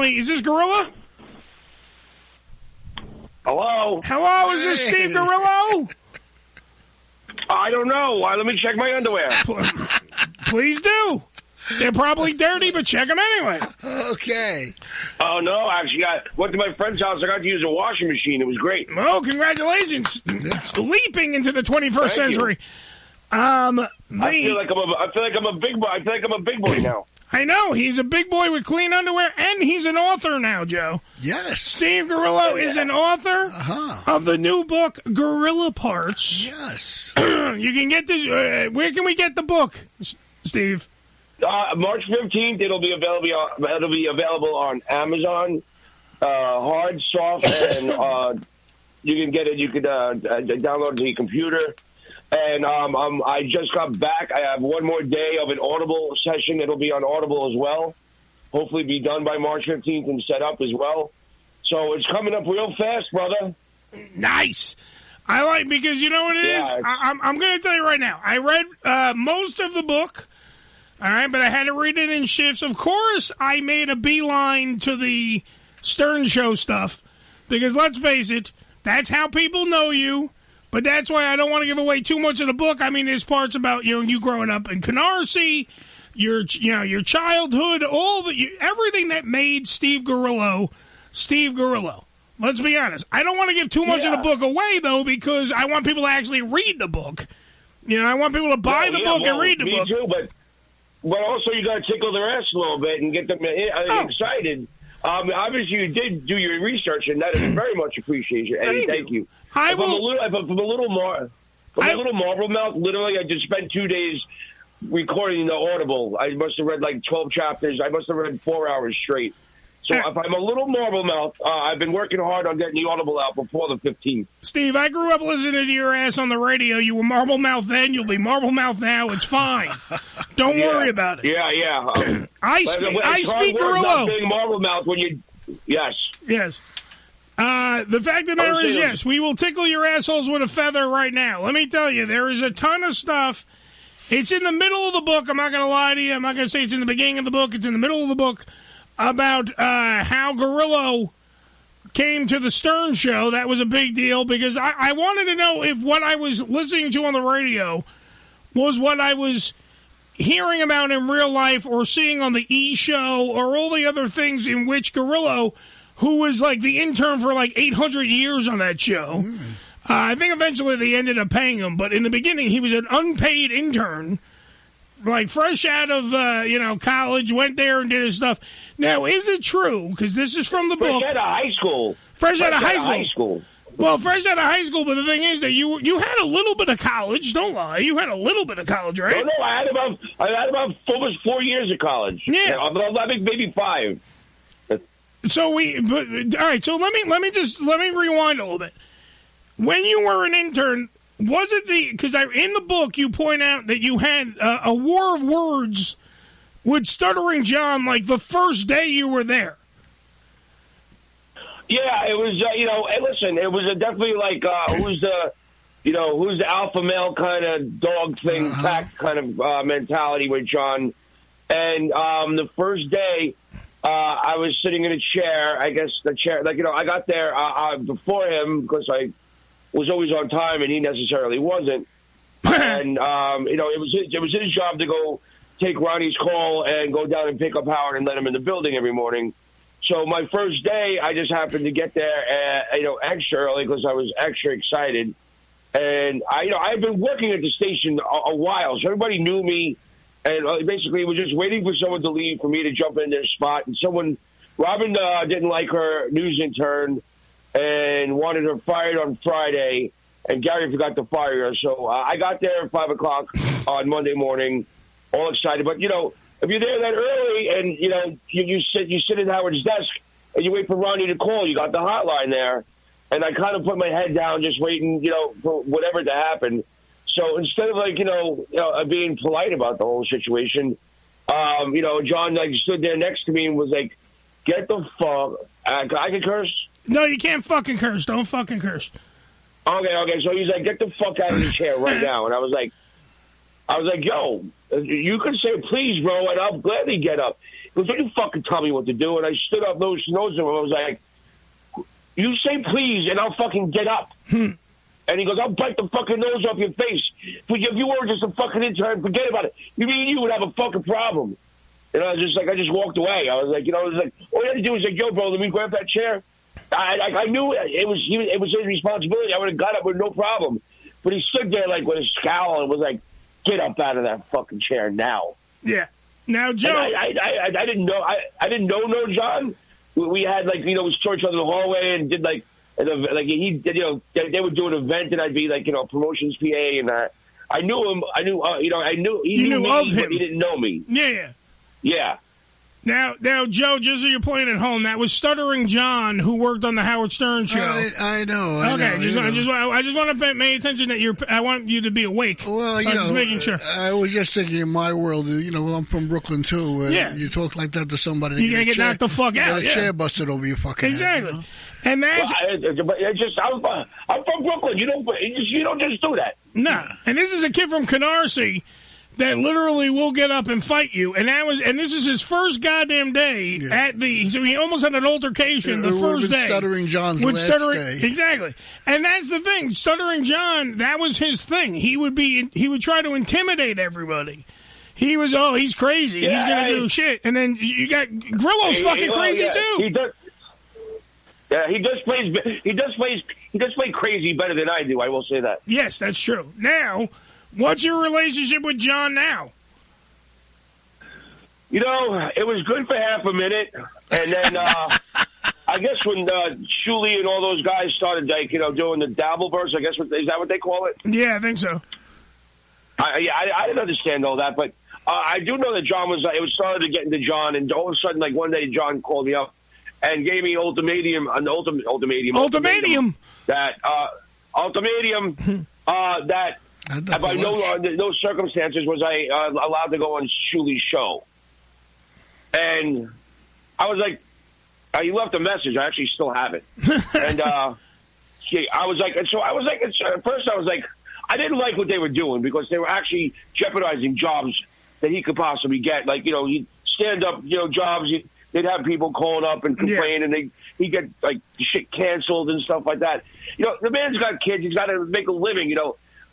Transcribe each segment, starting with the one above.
Is this Gorilla? Hello? Hello, is this Steve Gorillo? I don't know. Let me check my underwear. Please do. They're probably dirty, but check them anyway. Okay. Oh, no. Actually, I went to my friend's house. I got to use a washing machine. It was great. Oh, congratulations. Leaping into the 21st century. I feel like I'm a big boy. I feel like I'm a big boy now. I know. He's a big boy with clean underwear, and he's an author now, Joe. Yes. Steve Gorillo is an author of the new book, Gorilla Parts. Yes. You can get this. Where can we get the book, Steve? March 15th, it'll be available on Amazon, hard, soft, and you can get it. You could download it to your computer. And I just got back. I have one more day of an Audible session. It'll be on Audible as well. Hopefully be done by March 15th and set up as well. So it's coming up real fast, brother. Nice. I like, because you know what it is? I'm going to tell you right now. I read most of the book, all right, but I had to read it in shifts. Of course, I made a beeline to the Stern Show stuff, because let's face it, that's how people know you. But that's why I don't want to give away too much of the book. I mean, there's parts about you growing up in Canarsie, your childhood, everything that made Steve Gorillo, Steve Gorillo. Let's be honest. I don't want to give too much of the book away though, because I want people to actually read the book. I want people to buy the book and read the book. Me too, but also you got to tickle their ass a little bit and get them excited. Obviously, you did do your research, and that is very much appreciated. Thank you. I'm a little marble mouth. Literally, I just spent 2 days recording the Audible. I must have read like 12 chapters. I must have read 4 hours straight. So if I'm a little marble mouth, I've been working hard on getting the Audible out before the 15th. Steve, I grew up listening to your ass on the radio. You were marble mouth then. You'll be marble mouth now. It's fine. Don't worry about it. Yeah. I speak Gorillo. Being marble mouth when you. Yes. The fact of the matter is, yes, we will tickle your assholes with a feather right now. Let me tell you, there is a ton of stuff. It's in the middle of the book. I'm not going to lie to you. I'm not going to say it's in the beginning of the book. It's in the middle of the book about how Gorillo came to the Stern Show. That was a big deal because I wanted to know if what I was listening to on the radio was what I was hearing about in real life or seeing on the E! Show or all the other things in which Gorillo, who was like the intern for like 800 years on that show. I think eventually they ended up paying him, but in the beginning he was an unpaid intern, like fresh out of college, went there and did his stuff. Now, is it true? Because this is from the book. Fresh out of high school. Fresh out of high school. Well, fresh out of high school, but the thing is that you had a little bit of college. Don't lie, you had a little bit of college, right? No, I had about almost 4 years of college. Yeah, I think maybe 5. So all right. So let me rewind a little bit. When you were an intern, was it because in the book you point out that you had a war of words with Stuttering John like the first day you were there? Yeah, it was. Hey, listen, it was definitely like who's the alpha male kind of dog thing, pack kind of mentality with John. And the first day. I was sitting in a chair. I guess the chair, I got there before him because I was always on time and he necessarily wasn't. And it was his job to go take Ronnie's call and go down and pick up Howard and let him in the building every morning. So my first day, I just happened to get there, extra early because I was extra excited. And I've been working at the station a while, so everybody knew me. And basically, was just waiting for someone to leave for me to jump in their spot. And Robin didn't like her news intern and wanted her fired on Friday. And Gary forgot to fire her. So I got there at 5 o'clock on Monday morning, all excited. But, if you're there that early and, you sit at Howard's desk and you wait for Ronnie to call, you got the hotline there. And I kind of put my head down just waiting, for whatever to happen. So instead of being polite about the whole situation, John stood there next to me and was like, "Get the fuck." I can curse? No, you can't fucking curse. Don't fucking curse. Okay. So he's like, "Get the fuck out of the chair right now." And I was like, "Yo, you can say please, bro, and I'll gladly get up." goes, don't you fucking tell me what to do. And I stood up, nose to him, and I was like, you say please, and I'll fucking get up. And he goes, I'll bite the fucking nose off your face. If you were just a fucking intern, forget about it. You would have a fucking problem. And I was just like, I just walked away. I was like, all you had to do was like, yo, bro, let me grab that chair. I knew it was his responsibility. I would have got up with no problem. But he stood there like with a scowl and was like, get up out of that fucking chair now. Yeah. Now, Joe, I didn't know. I didn't know John. We had we saw each other in the hallway and did he did, they would do an event and I'd be promotions PA and I knew him. I knew he knew me, of him. But he didn't know me. Yeah. Now, Joe, just so you're playing at home, that was Stuttering John, who worked on the Howard Stern show. I know. I just want to pay attention that I want you to be awake. Well, just making sure. I was just thinking in my world, I'm from Brooklyn too. You talk like that to somebody, you gotta get knocked the fuck out. Get a chair busted over your fucking exactly. head. And that's I'm from Brooklyn. You don't just do that. No. And this is a kid from Canarsie that literally will get up and fight you, and this is his first goddamn day so he almost had an altercation the first day. Stuttering John's last day. Exactly. And that's the thing. Stuttering John, that was his thing. He would try to intimidate everybody. He was, he's crazy. He's gonna do shit. And then you got Grillo's fucking crazy too. He does. Yeah, he does play crazy better than I do. I will say that. Yes, that's true. Now, what's your relationship with John now? It was good for half a minute, and then I guess when Shuli and all those guys started, doing the Dabbleverse, I guess is that what they call it? Yeah, I think so. I didn't understand all that, but I do know that John was. It was started to get into John, and all of a sudden, one day, John called me up and gave me ultimatum that that. By no circumstances was I allowed to go on Shuli's show. And I was like, you left a message. I actually still have it. And I was like, at first I was like, I didn't like what they were doing because they were actually jeopardizing jobs that he could possibly get. He'd stand up, jobs. They'd have people calling up and complain, and he'd get shit canceled and stuff like that. The man's got kids. He's got to make a living.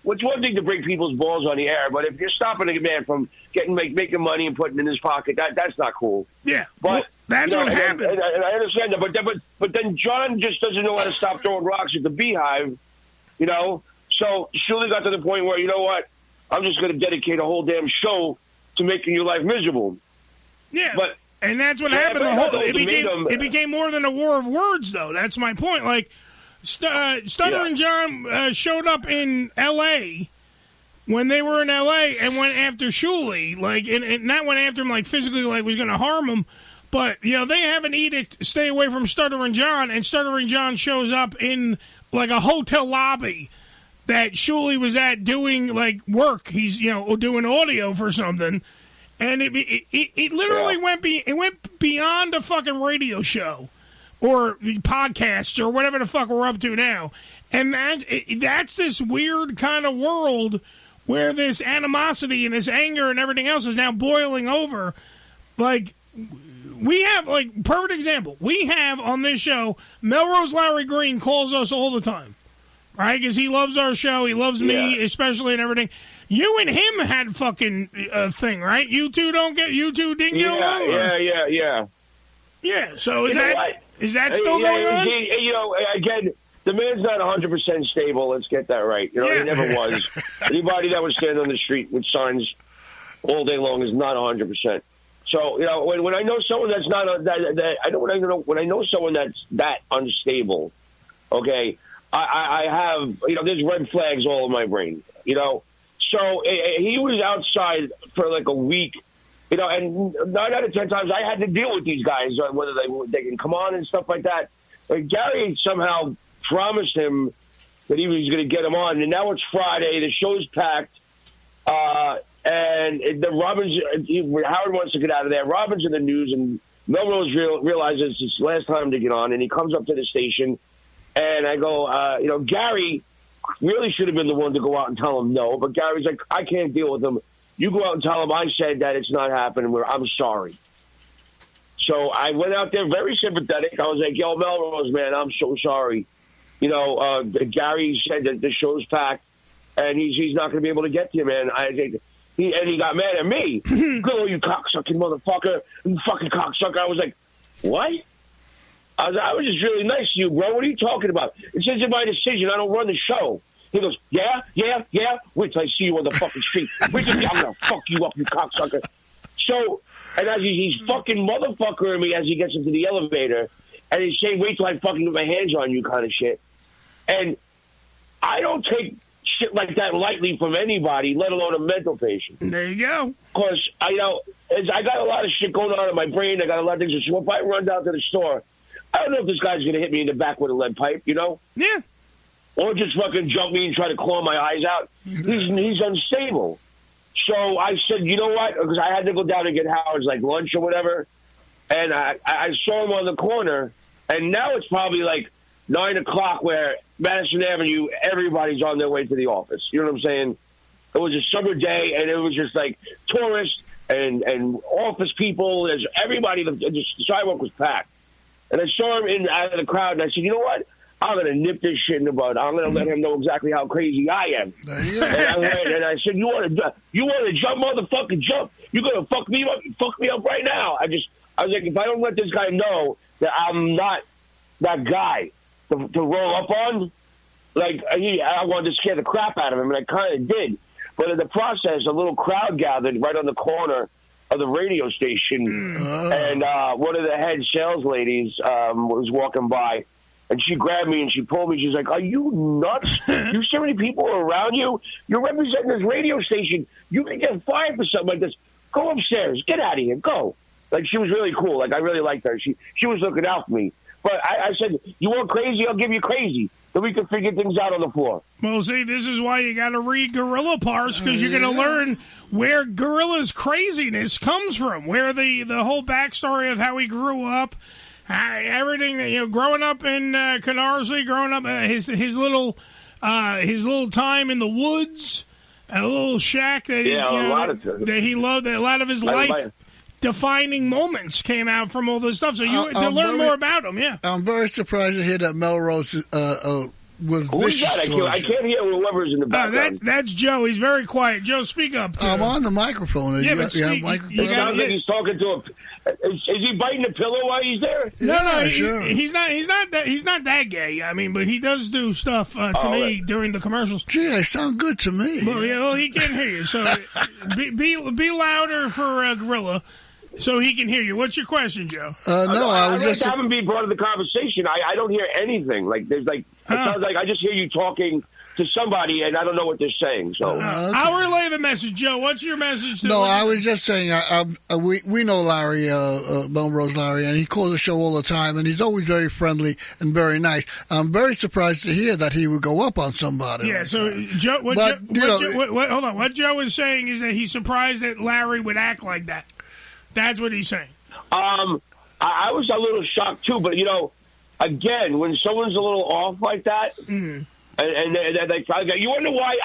It's one thing to break people's balls on the air, but if you're stopping a man from making money and putting it in his pocket, that's not cool. Yeah, but that's what happened. And I understand that, but then John just doesn't know how to stop throwing rocks at the Beehive, So Shuli got to the point where, I'm just going to dedicate a whole damn show to making your life miserable. Yeah, and that's what happened. It became more than a war of words, though. That's my point. Stuttering John showed up in L.A. when they were in L.A. and went after Shuli, and not went after him physically, was going to harm him, but they have an edict to stay away from Stuttering John, and Stuttering John shows up in a hotel lobby that Shuli was at doing work. He's doing audio for something, and it literally went beyond a fucking radio show or podcasts or whatever the fuck we're up to now. And that's this weird kind of world where this animosity and this anger and everything else is now boiling over. We have, perfect example. We have on this show, Melrose Larry Green calls us all the time, right? Because he loves our show. He loves me, especially, and everything. You and him had fucking thing, right? You two didn't get along? Yeah. Yeah, so is that still going on? Again, the man's not 100% stable. Let's get that right. He never was. Anybody that would stand on the street with signs all day long is not 100%. So when I know someone that's not when I know someone that's that unstable, okay, I have there's red flags all in my brain. So he was outside for a week. And 9 out of 10 times I had to deal with these guys, whether they can come on and stuff like that. Gary somehow promised him that he was going to get him on, and now it's Friday. The show's packed, and Howard wants to get out of there. Robin's in the news, and Melrose realizes it's his last time to get on, and he comes up to the station, and I go, Gary really should have been the one to go out and tell him no, but Gary's like, I can't deal with him. You go out and tell him I said that it's not happening. I'm sorry. So I went out there very sympathetic. I was like, yo, Melrose, man, I'm so sorry. You know, Gary said that the show's packed, and he's not going to be able to get to you, man. He got mad at me. Go, you cocksucking motherfucker. You fucking cocksucker. I was like, what? I was just really nice to you, bro. What are you talking about? It says in my decision I don't run the show. He goes, yeah. Wait till I see you on the fucking street. Wait till I'm going to fuck you up, you cocksucker. So, and as he's fucking motherfuckering me as he gets into the elevator, and he's saying, wait till I fucking get my hands on you kind of shit. And I don't take shit like that lightly from anybody, let alone a mental patient. There you go. Because, I got a lot of shit going on in my brain. I got a lot of things. So if I run down to the store, I don't know if this guy's going to hit me in the back with a lead pipe, you know? Yeah. Or just fucking jump me and try to claw my eyes out. He's unstable. So I said, you know what? Because I had to go down and get Howard's like lunch or whatever. And I saw him on the corner. And now it's probably like 9 o'clock where Madison Avenue, everybody's on their way to the office. You know what I'm saying? It was a summer day, and it was just like tourists and office people. There's everybody. The sidewalk was packed. And I saw him out of the crowd, and I said, you know what? I'm going to nip this shit in the bud. I'm going to let him know exactly how crazy I am. And I said, you want to jump, motherfucker, jump. You're going to fuck me up right now. I was like, if I don't let this guy know that I'm not that guy to roll up on, like, I wanted to scare the crap out of him, and I kind of did. But in the process, a little crowd gathered right on the corner of the radio station, and one of the head sales ladies was walking by, and she grabbed me and she pulled me. She's like, are you nuts? You so many people are around you. You're representing this radio station. You can get fired for something like this. Go upstairs. Get out of here. Go. Like, she was really cool. Like, I really liked her. She was looking out for me. But I said, you want crazy? I'll give you crazy. Then we can figure things out on the floor. Well, see, this is why you got to read Gorilla Parts, because you're going to learn where Gorilla's craziness comes from, where the whole backstory of how he grew up, everything, growing up in Canarsie, growing up, his little time in the woods, a little shack that, that he loved. A lot of his life defining moments came out from all this stuff. So to learn more about him, I'm very surprised to hear that Melrose was Who's vicious. That? I can't hear whoever's in the background. That's Joe. He's very quiet. Joe, speak up. I'm on the microphone. Yeah, but you have microphone? Sounds like he's talking to him. Is he biting the pillow while he's there? No, sure. He's not that gay. I mean, but he does do stuff to me during the commercials. Gee, I sound good to me. Well, he can't hear you. So be louder for Gorilla, so he can hear you. What's your question, Joe? I was just haven't been part of the conversation. I don't hear anything. Like there's it sounds like I just hear you talking to somebody, and I don't know what they're saying. So I'll relay the message, Joe. What's your message? I was just saying, we know Larry, Melrose Larry, and he calls the show all the time, and he's always very friendly and very nice. I'm very surprised to hear that he would go up on somebody. Yeah, so Joe, hold on. What Joe is saying is that he's surprised that Larry would act like that. That's what he's saying. I was a little shocked too, but again, when someone's a little off like that. And they try to you wonder why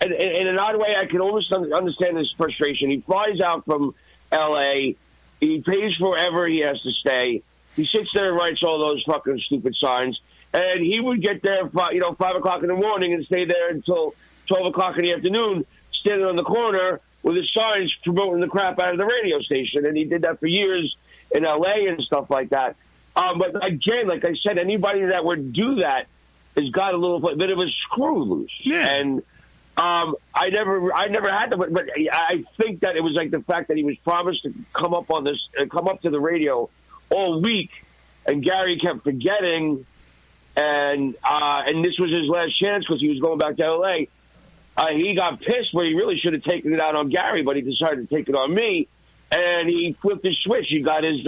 in an odd way I can almost understand his frustration. He flies out from L.A. He pays forever he has to stay. He sits there and writes all those fucking stupid signs. And he would get there, 5 o'clock in the morning and stay there until 12 o'clock in the afternoon, standing on the corner with his signs promoting the crap out of the radio station. And he did that for years in L.A. and stuff like that. But again, like I said, anybody that would do that has got a little bit of a screw loose. Yeah. And I never had to, but I think that it was like the fact that he was promised to come up to the radio all week, and Gary kept forgetting, and this was his last chance because he was going back to L.A. He got pissed where he really should have taken it out on Gary, but he decided to take it on me, and he flipped his switch. He got his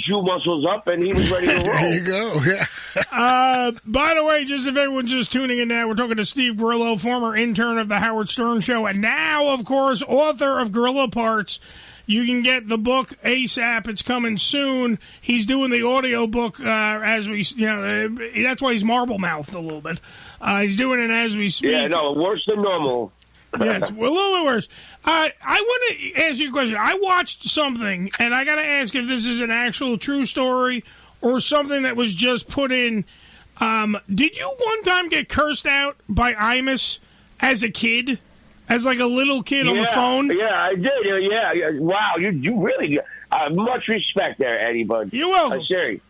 Jew muscles up, and he was ready to roll. There you go. Yeah. By the way, just if everyone's just tuning in now, we're talking to Steve Gorillo, former intern of the Howard Stern Show, and now, of course, author of Gorilla Parts. You can get the book ASAP. It's coming soon. He's doing the audio book as we, that's why he's marble mouthed a little bit. He's doing it as we speak. Yeah, no, worse than normal. Yes, well, a little bit worse. I want to ask you a question. I watched something, and I got to ask if this is an actual true story or something that was just put in. Did you one time get cursed out by Imus as a kid? As like a little kid on the phone? Yeah, I did. Yeah. Wow, you really much respect there, Eddie, bud. You're welcome. Serious.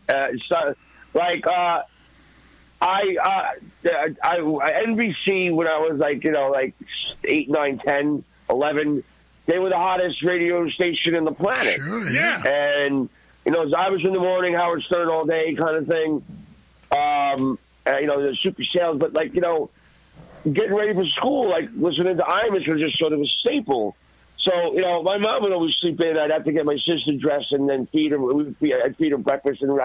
NBC, when I was like 8, 9, 10, 11, they were the hottest radio station in the planet. Sure, yeah. And, I was in the morning, Howard Stern all day kind of thing. The super sales, but getting ready for school, listening to Imus was just sort of a staple. So, my mom would always sleep in. I'd have to get my sister dressed and then feed her. I'd feed her breakfast, and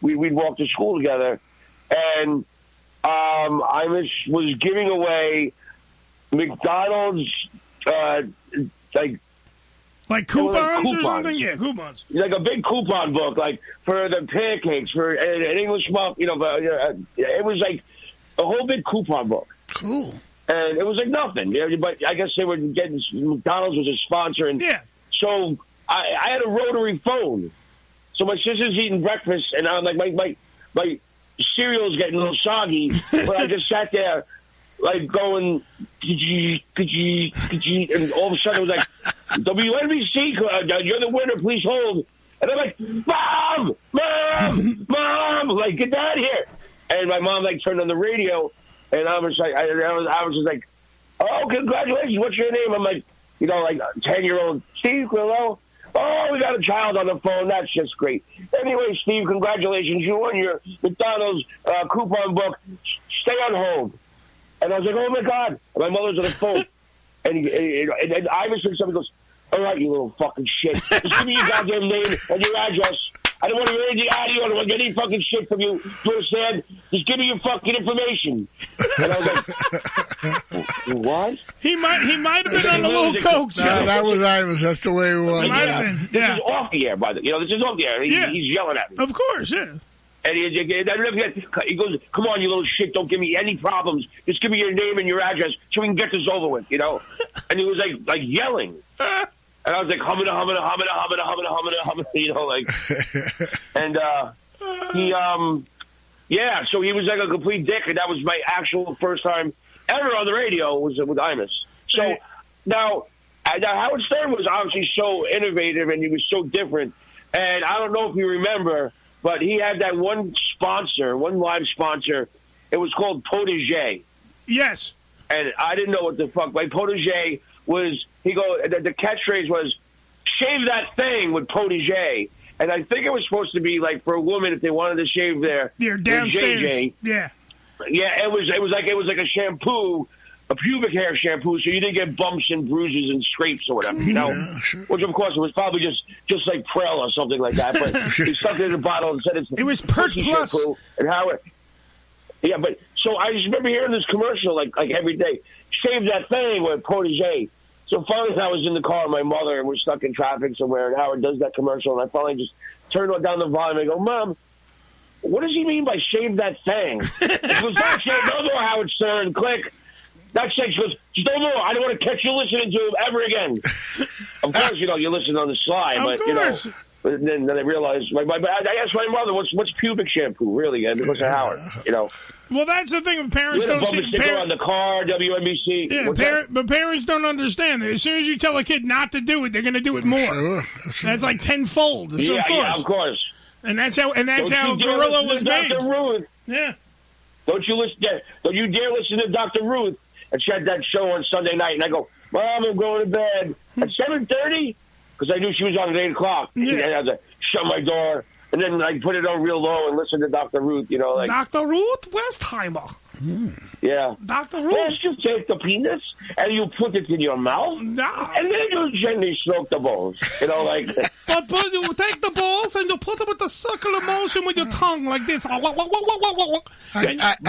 we'd walk to school together. And Imus was giving away McDonald's, like coupons or something? Yeah, coupons. Like a big coupon book, for the pancakes, for an English muff, it was like a whole big coupon book. Cool. And it was like nothing. But I guess they were getting, McDonald's was a sponsor. And so I had a rotary phone. So my sister's eating breakfast, and I'm like, my cereal's getting a little soggy, but I just sat there, going, and all of a sudden it was like, WNBC, you're the winner, please hold. And I'm like, Mom, get down here. And my mom turned on the radio, and I was just like, oh, congratulations, what's your name? I'm like, 10-year-old Steve Gorillo. Oh, we got a child on the phone. That's just great. Anyway, Steve, congratulations. You won your McDonald's coupon book. Stay on hold. And I was like, oh, my God. And my mother's on the phone. and Imus said something, goes, all right, you little fucking shit. Just give me your goddamn name and your address. I don't want to hear any audio. I don't want to get any fucking shit from you. You understand? Just give me your fucking information. And I was like, what? He might have been on a little coke. No, that was Imus. That's the way it was. It might have been. Yeah. This is off the air, by the way. This is off the air. He's yelling at me. Of course, yeah. And he goes, come on, you little shit, don't give me any problems. Just give me your name and your address so we can get this over with, And he was like yelling. And I was like, humming, and so he was like a complete dick, and that was my actual first time ever on the radio was with Imus. So now Howard Stern was obviously so innovative, and he was so different, and I don't know if you remember, but he had that one live sponsor, it was called Protégé. Yes. And I didn't know what the fuck, Protégé was, the catchphrase was, shave that thing with Protégé. And I think it was supposed to be for a woman if they wanted to shave their downstairs. JJ. Yeah. Yeah, it was like a shampoo, a pubic hair shampoo, so you didn't get bumps and bruises and scrapes or whatever, Yeah, sure. Which of course it was probably just like Prel or something like that. But he stuck it in a bottle and said it was Pert Plus. Shampoo and how it. Yeah, but so I just remember hearing this commercial like every day. Shave that thing with Protégé. So finally, I was in the car with my mother, and we're stuck in traffic somewhere, and Howard does that commercial, and I finally just turned down the volume and I go, Mom, what does he mean by shave that thing? She goes, don't shave, no more, Howard Stern, click. That shit, she goes, just no more. I don't want to catch you listening to him ever again. Of course, you listen on the slide, but, but then I realized, I asked my mother, what's pubic shampoo, really, because of Howard, Well, that's the thing. Parents don't see. Sticker on the car, WNBC. Yeah, but parents don't understand that. As soon as you tell a kid not to do it, they're going to do it more. Sure. That's like tenfold. Yeah, of course. And that's how Gorillo was made. Dr. Ruth. Yeah. Don't you dare listen to Dr. Ruth. And she had that show on Sunday night, and I go, Mom, I'm going to bed at 7:30 because I knew she was on at 8 o'clock. Yeah. And I had to shut my door. And then I put it on real low and listen to Dr. Ruth, Dr. Ruth Westheimer. Yeah. Dr. Ruth. First you take the penis and you put it in your mouth. No. And then you gently stroke the balls. But you take the balls and you put them with the circular motion with your tongue like this. I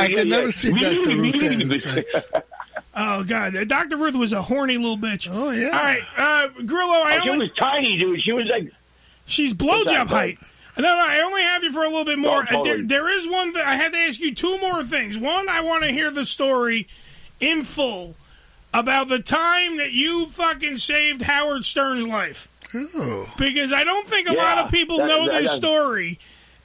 can never see Dr. Ruth. Oh, God. Dr. Ruth was a horny little bitch. Oh, yeah. All right. Grillo, she was tiny, dude. She was like... She's blowjob height. No, I only have you for a little bit more. Totally. There is one I had to ask you two more things. One, I want to hear the story in full about the time that you fucking saved Howard Stern's life. Ooh. Because I don't think a lot of people know this story.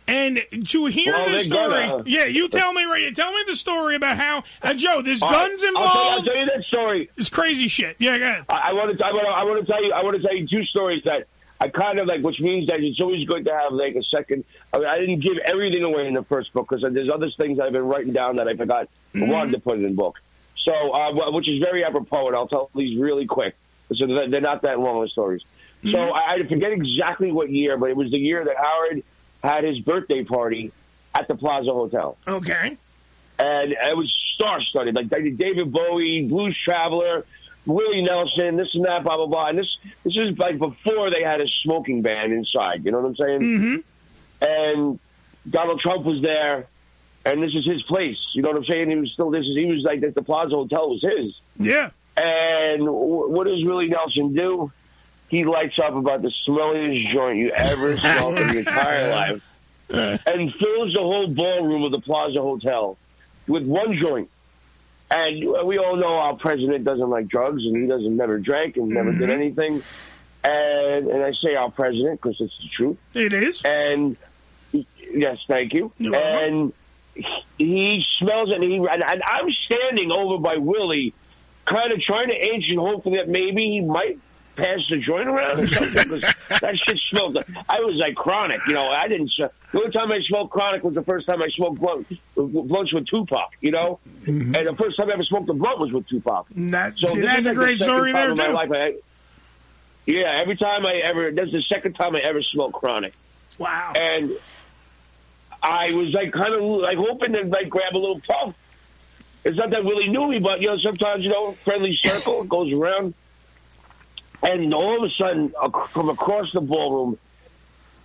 And to hear this story, you tell me, right? Tell me the story about how, Joe, there's guns involved. I'll tell you that story. It's crazy shit. Yeah, go ahead. I want to tell you two stories that I kind of like, which means that it's always good to have like a second. I didn't give everything away in the first book because there's other things I've been writing down that I forgot. Wanted to put it in book. So, which is very apropos, and I'll tell these really quick. So they're not that long of stories. So I forget exactly what year, but it was the year that Howard had his birthday party at the Plaza Hotel. Okay. And it was star-studded, like David Bowie, Blues Traveler, Willie Nelson, this and that, blah, blah, blah. And this is like before they had a smoking ban inside, you know what I'm saying? Mm-hmm. And Donald Trump was there, and this is his place, you know what I'm saying? He was like, the Plaza Hotel was his. Yeah. And what does Willie Nelson do? He lights up about the smelliest joint you ever smelled in your entire life and fills the whole ballroom of the Plaza Hotel with one joint. And we all know our president doesn't like drugs, and he never drank and never did anything. And I say our president because it's the truth. It is. And yes, thank you. And he smells it, and I'm standing over by Willie, kind of trying to inch and hoping that maybe he might pass the joint around or something, because that shit smelled. I was like chronic, you know. I didn't. The only time I smoked chronic was the first time I smoked blunts with Tupac, you know. And the first time I ever smoked a blunt was with Tupac. That's a great story there too. Every time that's the second time I ever smoked chronic. Wow. And I was like kind of like hoping to like grab a little puff. It's not that Willie knew me, but you know, sometimes, you know, friendly circle goes around. And all of a sudden, from across the ballroom,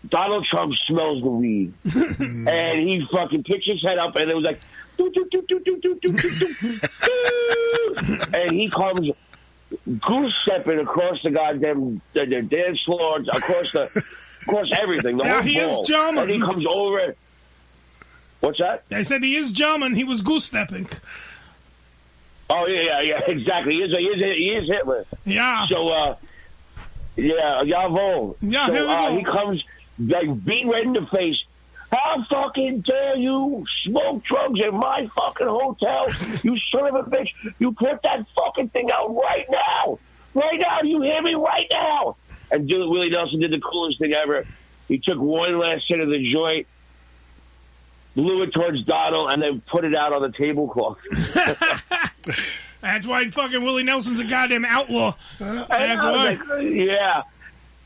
Donald Trump smells the weed. And he fucking picks his head up, and it was like, doo, doo, doo, doo, doo, doo, doo, doo, doo. And he comes goose-stepping across the goddamn the dance floor, across everything, the whole he ball. is German. And he comes over. What's that? I said he is German. He was goose-stepping. Oh, yeah, exactly. He is Hitler. Yeah. So, jawohl. Yeah, so, he comes, like, beat red in the face. How fucking dare you smoke drugs in my fucking hotel? You son of a bitch. You put that fucking thing out right now. Right now. You hear me? Right now. And Willie Nelson did the coolest thing ever. He took one last hit of the joint, blew it towards Donald, and then put it out on the tablecloth. That's why fucking Willie Nelson's a goddamn outlaw. That's why. Like, yeah.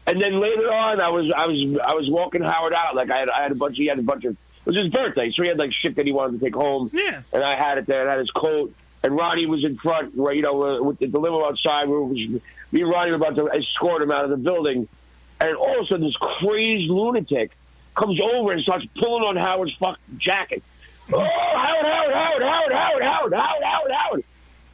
And then later on, I was walking Howard out. Like he had a bunch of. It was his birthday, so he had like shit that he wanted to take home. Yeah. And I had it there. And I had his coat. And Ronnie was in front, where with the limo outside. Me and Ronnie were about to escort him out of the building. And all of a sudden, this crazed lunatic comes over and starts pulling on Howard's fucking jacket. Oh, Howard.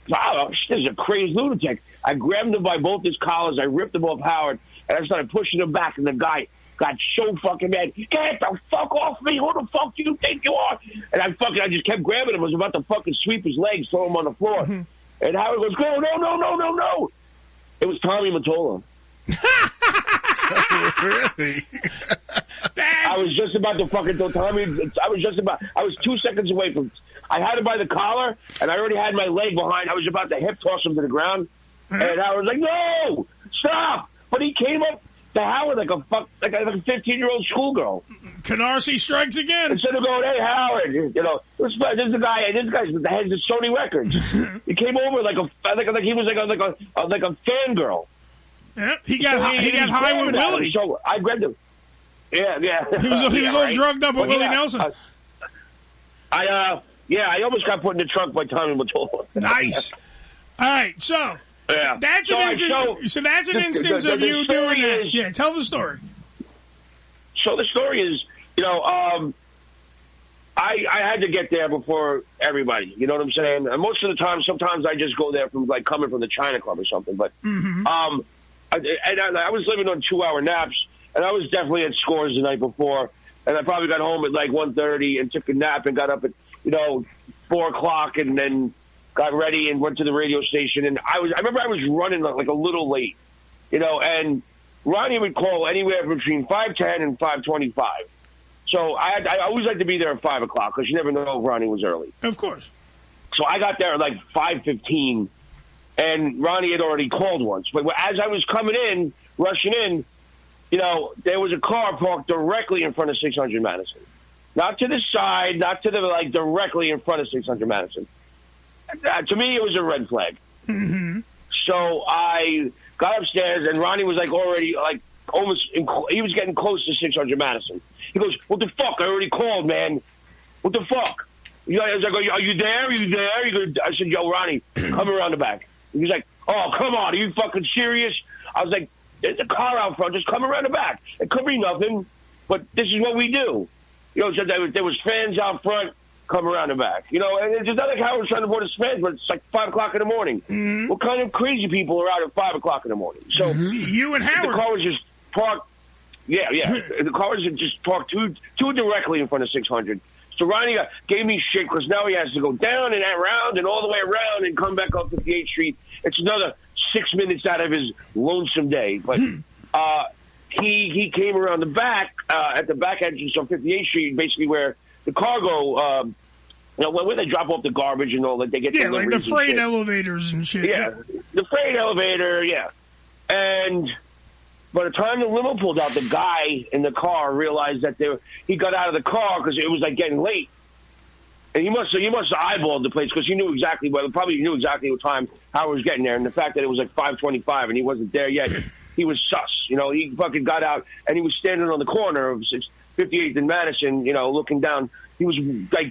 Wow, this is a crazed lunatic. I grabbed him by both his collars. I ripped him off Howard, and I started pushing him back, and the guy got so fucking mad. Get the fuck off me. Who the fuck do you think you are? And I just kept grabbing him. I was about to fucking sweep his legs, throw him on the floor. And Howard goes, no. It was Tommy Mottola. Really? I was just about to fucking throw Tommy. I was 2 seconds away from. I had him by the collar, and I already had my leg behind. I was about to hip toss him to the ground, and I was like, "No, stop!" But he came up to Howard like a 15-year-old schoolgirl. Canarsie strikes again. Instead of going, "Hey, Howard," you know, this is the guy. This guy's the head of Sony Records. He came over like he was like a fangirl. Yeah, he got high with Willie. So I grabbed him. Yeah. He was all drugged up with Willie Nelson. I almost got put in the trunk by Tommy Mottola. Nice. All right, so that's an instance. So that's an instance of you doing that. Yeah, tell the story. So the story is, you know, I had to get there before everybody. You know what I'm saying? And most of the time, sometimes I just go there from like coming from the China Club or something. But I was living on 2-hour naps, and I was definitely at Scores the night before, and I probably got home at like 1:30 and took a nap and got up at 4 o'clock, and then got ready and went to the radio station. And I remember I was running like a little late, and Ronnie would call anywhere between 5:10 and 5:25. So I always like to be there at 5 o'clock because you never know if Ronnie was early. Of course. So I got there at like 5:15, and Ronnie had already called once. But as I was coming in, rushing in, there was a car parked directly in front of 600 Madison. Not to the side, not to the, directly in front of 600 Madison. To me, it was a red flag. Mm-hmm. So I got upstairs, and Ronnie was already almost. He was getting close to 600 Madison. He goes, "What the fuck? I already called, man. What the fuck?" I was like, "Are you there? Are you there?" I said, "Yo, Ronnie, come around the back." He was like, "Oh, come on, are you fucking serious?" I was like, "There's a car out front. Just come around the back. It could be nothing, but this is what we do." So there was fans out front. Come around the back, and it's not like Howard's trying to board his fans, but it's like 5 o'clock in the morning. Mm-hmm. What kind of crazy people are out at 5 o'clock in the morning? So you and Howard, the car was just parked. Yeah. The car was just parked too directly in front of 600. So Ronnie gave me shit because now he has to go down and around and all the way around and come back up 58th Street. It's another 6 minutes out of his lonesome day. But he came around the back at the back entrance on 58th Street, basically where the cargo, where they drop off the garbage and all that, they get like the freight elevators and shit. Yeah, the freight elevator, yeah. And by the time the limo pulled out, the guy in the car realized that he got out of the car because it was getting late, and he must have eyeballed the place because he knew exactly what time Howard was getting there, and the fact that it was 5:25 and he wasn't there yet, he was sus. He fucking got out and he was standing on the corner of 58th and Madison, looking down. He was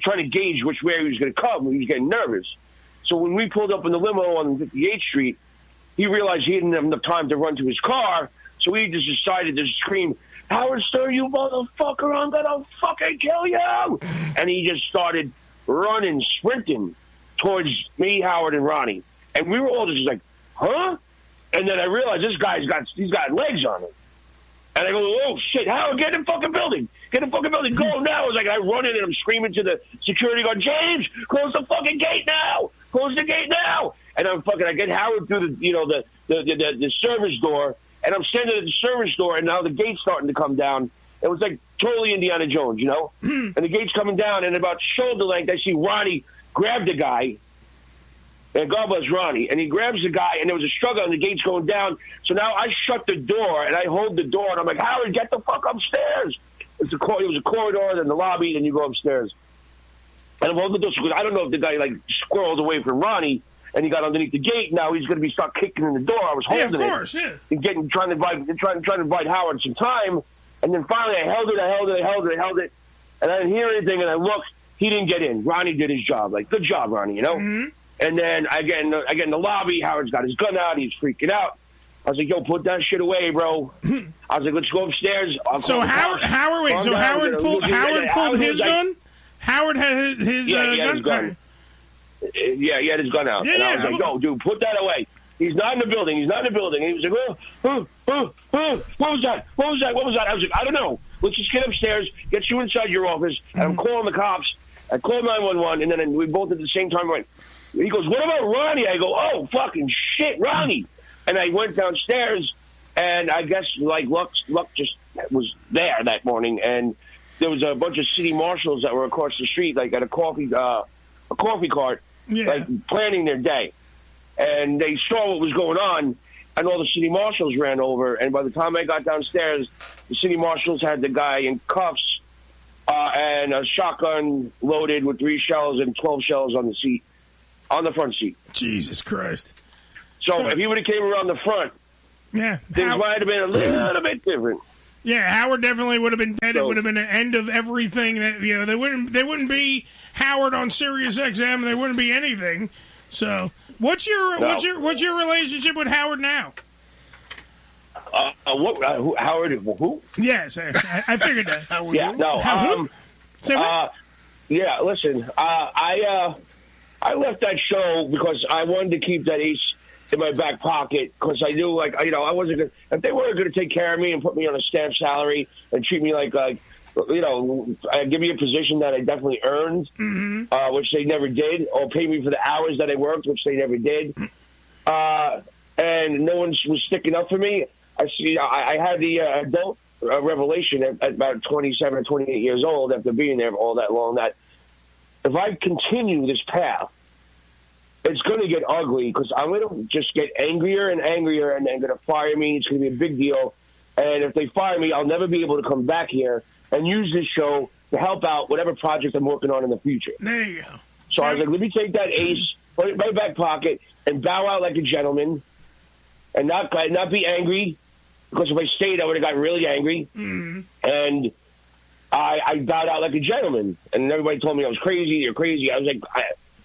trying to gauge which way he was going to come. He was getting nervous. So when we pulled up in the limo on 58th Street, he realized he didn't have enough time to run to his car. So he just decided to scream, "Howard Stern, you motherfucker, I'm going to fucking kill you." And he just started running, sprinting towards me, Howard, and Ronnie. And we were all just like, huh? And then I realized he's got legs on him. And I go, "Oh, shit, Howard, get in the fucking building. Get in the fucking building. Go now." It's I run in and I'm screaming to the security guard, "James, close the fucking gate now. Close the gate now." And I get Howard through the service door. And I'm standing at the service door, and now the gate's starting to come down. It was totally Indiana Jones, And the gate's coming down, and about shoulder length, I see Ronnie grab the guy. And God bless Ronnie. And he grabs the guy, and there was a struggle, and the gate's going down. So now I shut the door, and I hold the door, and I'm like, "Howard, get the fuck upstairs." It was a corridor, then the lobby, then you go upstairs. And I'm holding the door because I don't know if the guy squirreled away from Ronnie, and he got underneath the gate. Now he's going to start kicking in the door. I was holding it. And trying to invite Howard some time. And then finally I held it. And I didn't hear anything. And I looked. He didn't get in. Ronnie did his job. Good job, Ronnie, Mm-hmm. And then I get in the lobby. Howard's got his gun out. He's freaking out. I was like, "Yo, put that shit away, bro." I was like, "Let's go upstairs." So Howard pulled his gun? Howard had his gun? Yeah, he had his gun out. And I was like, "Yo, dude, put that away. He's not in the building. And he was like, what was that? I was like, "I don't know. Let's just get upstairs, get you inside your office." And I'm calling the cops. I called 911, and then we both at the same time went. He goes, "What about Ronnie?" I go, "Oh, fucking shit, Ronnie." And I went downstairs, and I guess, luck just was there that morning. And there was a bunch of city marshals that were across the street, at a coffee cart, planning their day. And they saw what was going on, and all the city marshals ran over. And by the time I got downstairs, the city marshals had the guy in cuffs and a shotgun loaded with 3 shells and 12 shells on the front seat. Jesus Christ. So if he would have came around the front, things might have been a little bit different. Yeah, Howard definitely would have been dead. It would have been the end of everything. That they wouldn't be Howard on Sirius XM. They wouldn't be anything. So, what's your relationship with Howard now? Howard? Who? Yes, I figured that. Yeah, listen, I left that show because I wanted to keep that ace in my back pocket because I knew, I wasn't going to, if they weren't going to take care of me and put me on a staff salary and treat me like give me a position that I definitely earned, which they never did, or pay me for the hours that I worked, which they never did. And no one was sticking up for me. I had the adult revelation at about 27 or 28 years old, after being there all that long, that if I continue this path, it's going to get ugly, because I'm going to just get angrier and angrier, and they're going to fire me. It's going to be a big deal. And if they fire me, I'll never be able to come back here and use this show to help out whatever project I'm working on in the future. There you go. So I was like, let me take that ace, put it in my back pocket, and bow out like a gentleman, and not be angry, because if I stayed, I would have got really angry. And I bowed out like a gentleman, and everybody told me I was crazy. You're crazy. I was like,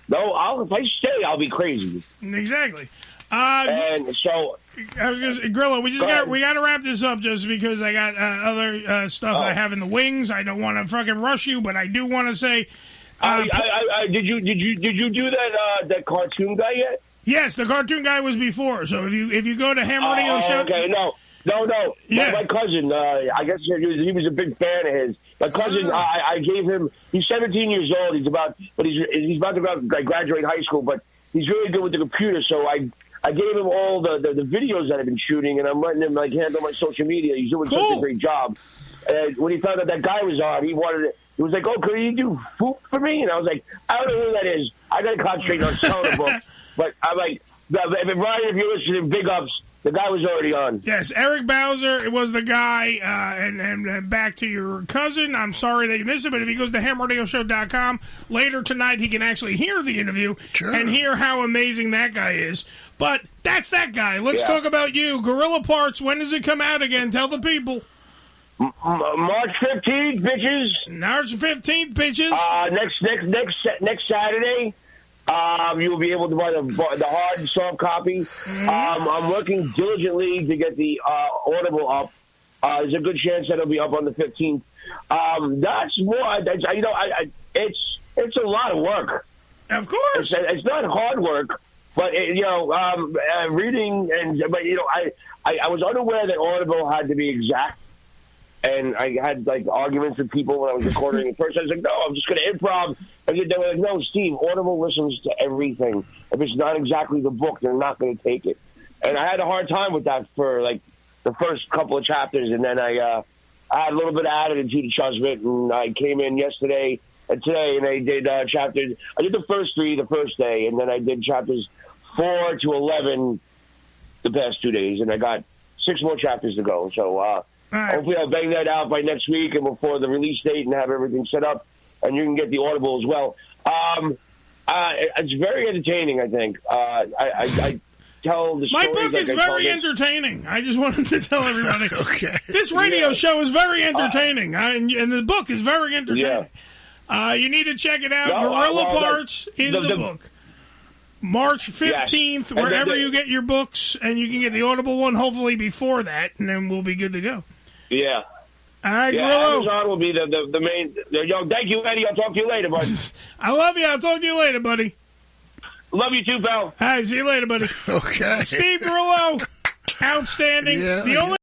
no, if I stay, I'll be crazy. Exactly. And so, Grillo, we got to wrap this up, just because I got other stuff I have in the wings. I don't want to fucking rush you, but I do want to say, did you do that cartoon guy yet? Yes, the cartoon guy was before. So if you go to Ham Radio Show, okay, no. Yeah. My cousin, I guess he was a big fan of his. My cousin, I gave him. He's 17 years old. He's about to graduate high school, but he's really good with the computer. So I gave him all the videos that I've been shooting, and I'm letting him handle my social media. He's doing such a great job. And when he found out that guy was on, he wanted it. He was like, "Oh, could you do Foop for me?" And I was like, "I don't know who that is. I got to concentrate on selling the book." But I'm like, Ryan, if you're listening, big ups. The guy was already on. Yes, Eric Bowser was the guy. And back to your cousin. I'm sorry that you missed it, but if he goes to hamradioshow.com later tonight, he can actually hear the interview and hear how amazing that guy is. But that's that guy. Let's talk about you. Gorilla Parts, when does it come out again? Tell the people. March 15th, bitches. March 15th, bitches. Next Saturday. You will be able to buy the hard and soft copy. I'm working diligently to get the Audible up. There's a good chance that it'll be up on the 15th. That's more. It's a lot of work. Of course, it's not hard work, but reading I was unaware that Audible had to be exact. And I had arguments with people when I was recording it. First, I was like, "No, I'm just going to improv." And they were like, "No, Steve, Audible listens to everything. If it's not exactly the book, they're not going to take it." And I had a hard time with that for the first couple of chapters, and then I had a little bit of attitude adjustment, and I came in yesterday and today, and I did chapters. I did the first 3 the first day, and then I did chapters 4 to 11 the past 2 days, and I got 6 more chapters to go. So. Hopefully I'll bang that out by next week and before the release date and have everything set up, and you can get the Audible as well. It's very entertaining, I think. I tell the stories. My book is very entertaining. I just wanted to tell everybody. Okay. This radio show is very entertaining, and the book is very entertaining. You need to check it out. Gorilla Parts is the book. March 15th, wherever you get your books, and you can get the Audible one hopefully before that, and then we'll be good to go. Yeah. All right, Grillo. Amazon will be the main. Yo, thank you, Eddie. I'll talk to you later, bud. I love you. I'll talk to you later, buddy. Love you too, pal. All right, see you later, buddy. Okay. Steve Gorillo, outstanding. Yeah, the only